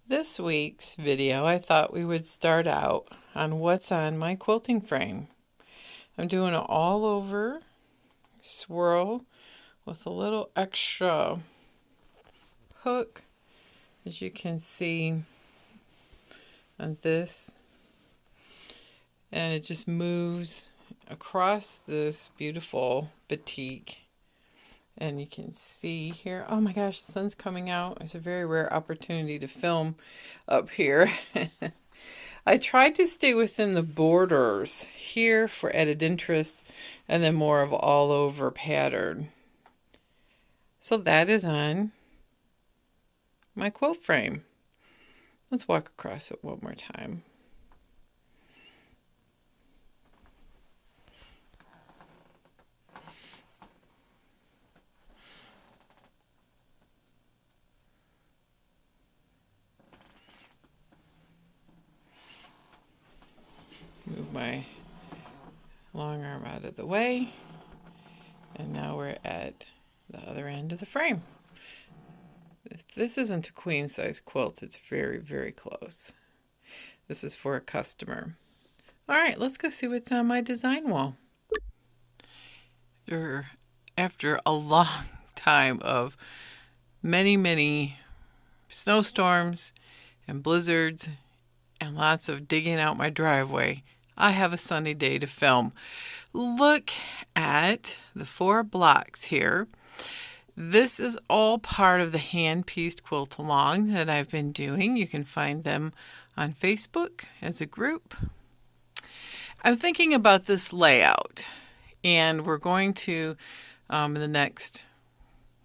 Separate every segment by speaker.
Speaker 1: This week's video, I thought we would start out on what's on my quilting frame. I'm doing an all over swirl with a little extra hook, as you can see on this, and it just moves across this beautiful batik. And you can see here, oh my gosh, the sun's coming out. It's a very rare opportunity to film up here. I tried to stay within the borders here for added interest, and then more of all over pattern. So that is on my quilt frame. Let's walk across it one more time. Move my long arm out of the way. And now we're at the other end of the frame. If this isn't a queen size quilt, it's very, very close. This is for a customer. All right, let's go see what's on my design wall. After a long time of many snowstorms and blizzards and lots of digging out my driveway, I have a sunny day to film. Look at the 4 blocks here. This is all part of the hand-pieced quilt along that I've been doing. You can find them on Facebook as a group. I'm thinking about this layout, and we're going to, in the next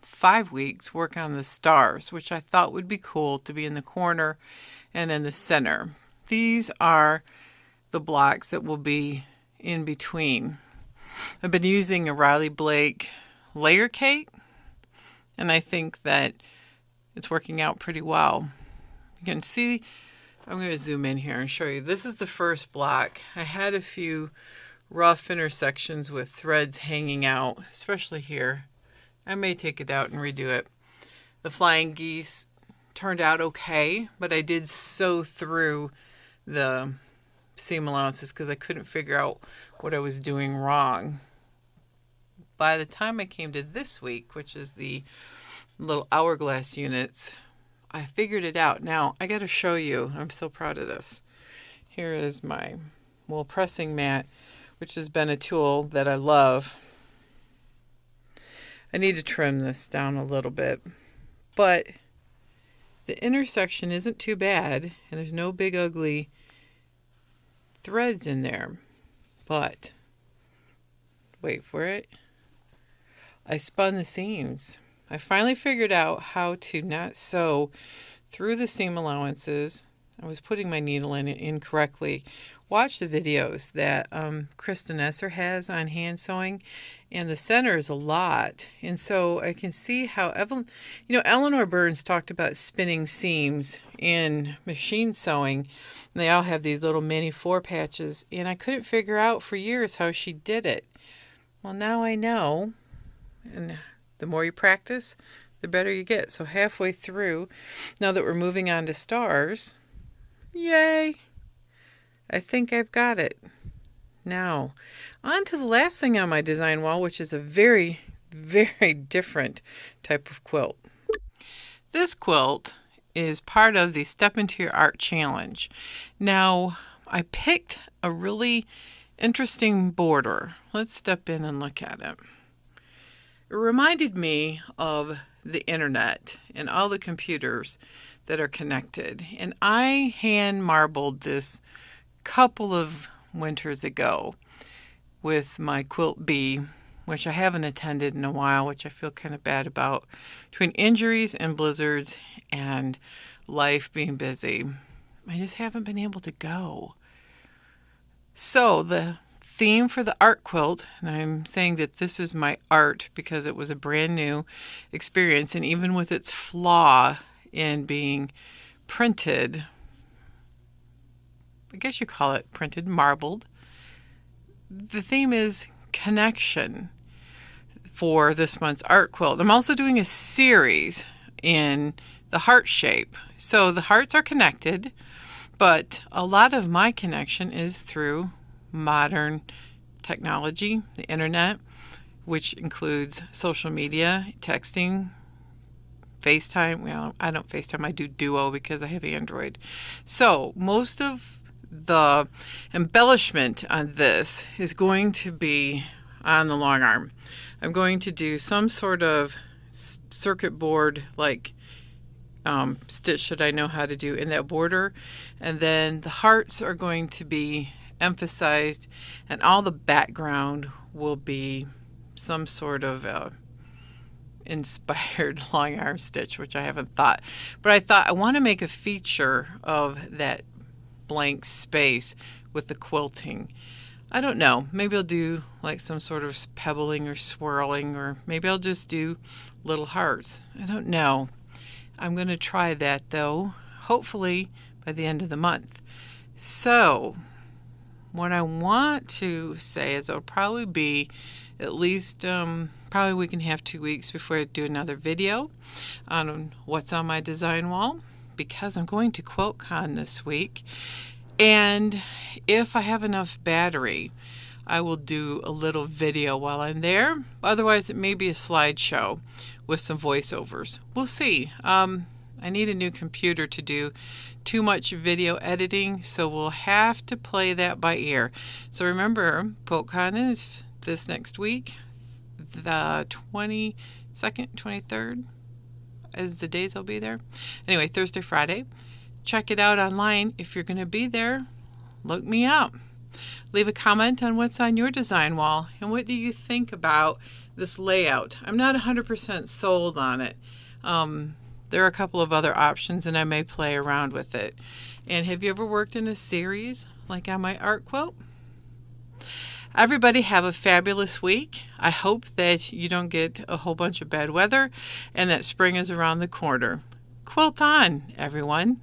Speaker 1: 5 weeks, work on the stars, which I thought would be cool to be in the corner and in the center. These are the blocks that will be in between. I've been using a Riley Blake layer cake, and I think that it's working out pretty well. You can see, I'm going to zoom in here and show you. This is the first block. I had a few rough intersections with threads hanging out, especially here. I may take it out and redo it. The flying geese turned out okay, but I did sew through the seam allowances because I couldn't figure out what I was doing wrong. By the time I came to this week, which is the little hourglass units, I figured it out. Now I got to show you. I'm so proud of this. Here is my wool pressing mat, which has been a tool that I love. I need to trim this down a little bit, but the intersection isn't too bad, and there's no big ugly threads in there. But wait for it. I spun the seams. I finally figured out how to not sew through the seam allowances. I was putting my needle in it incorrectly. Watch the videos that Kristen Esser has on hand sewing, and the center is a lot. And so I can see how Eleanor Burns talked about spinning seams in machine sewing. And they all have these little mini 4 patches, and I couldn't figure out for years how she did it. Well, now I know, and the more you practice, the better you get. So halfway through, now that we're moving on to stars, yay! I think I've got it. Now, on to the last thing on my design wall, which is a very, very different type of quilt. This quilt is part of the Step Into Your Art Challenge. Now, I picked a really interesting border. Let's step in and look at it. It reminded me of the internet and all the computers that are connected. And I hand marbled this couple of winters ago with my quilt bee, which I haven't attended in a while, which I feel kind of bad about. Between injuries and blizzards and life being busy, I just haven't been able to go. So the theme for the art quilt, and I'm saying that this is my art because it was a brand new experience, and even with its flaw in being printed, I guess you call it printed, marbled, the theme is connection for this month's art quilt. I'm also doing a series in the heart shape. So the hearts are connected, but a lot of my connection is through modern technology, the internet, which includes social media, texting, FaceTime. Well, I don't FaceTime, I do Duo because I have Android. So most of the embellishment on this is going to be on the long arm. I'm going to do some sort of circuit board like stitch that I know how to do in that border, and then the hearts are going to be emphasized, and all the background will be some sort of inspired long arm stitch, which I haven't thought, but I thought I want to make a feature of that blank space with the quilting. I don't know, maybe I'll do like some sort of pebbling or swirling, or maybe I'll just do little hearts. I don't know. I'm going to try that though, hopefully by the end of the month. So what I want to say is it'll probably be at least probably a week and a half, 2 weeks before I do another video on what's on my design wall, because I'm going to QuiltCon this week, and if I have enough battery I will do a little video while I'm there. Otherwise it may be a slideshow with some voiceovers. We'll see. I need a new computer to do too much video editing, so we'll have to play that by ear. So remember, QuiltCon is this next week. The 22nd, 23rd is the days I'll be there. Anyway, Thursday, Friday. Check it out online. If you're going to be there, look me up. Leave a comment on what's on your design wall and what do you think about this layout. I'm not 100% sold on it. There are a couple of other options and I may play around with it. And have you ever worked in a series like on my art quilt? Everybody have a fabulous week. I hope that you don't get a whole bunch of bad weather and that spring is around the corner. Quilt on, everyone.